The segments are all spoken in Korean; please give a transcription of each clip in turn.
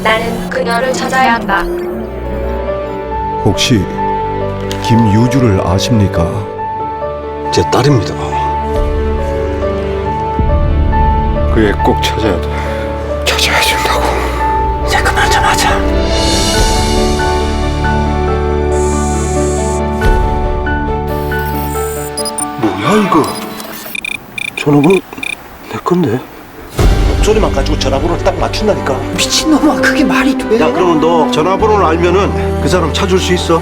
나는 그녀를 찾아야 한다. 혹시 김유주를 아십니까? 제 딸입니다. 그 애 꼭 찾아야 돼. 찾아야 된다고. 이제 그만 좀 하자. 뭐야 이거? 전화번호 내 건데. 목소리만 가지고 전화번호를 딱 맞춘다니까. 미친놈아, 그게 말이 돼? 야, 그러면 너 전화번호를 알면은 그 사람 찾을 수 있어?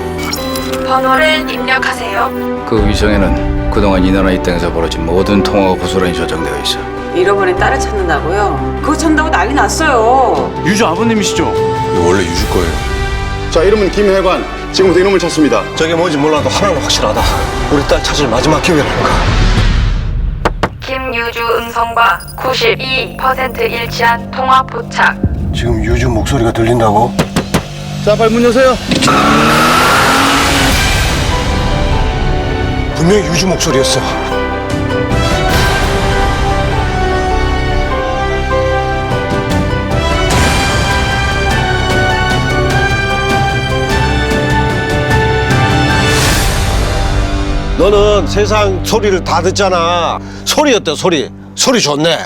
번호를 입력하세요. 그 위성에는 그동안 이 나라 이 땅에서 벌어진 모든 통화가 고스란히 저장되어 있어. 잃어버린 딸을 찾는다고요? 그거 찾는다고 난리 났어요. 유주 아버님이시죠? 이거 원래 유주 거예요. 자, 이름은 김혜관. 지금부터 이놈을 찾습니다. 저게 뭔지 몰라도 하나는 확실하다. 우리 딸 찾을 마지막 기회라는 거. 김유주 음성과 92% 일치한 통화 포착. 지금 유주 목소리가 들린다고? 자, 빨리 문 여세요. 분명히 유주 목소리였어. 너는 세상 소리를 다 듣잖아. 소리 어때, 소리? 소리 좋네.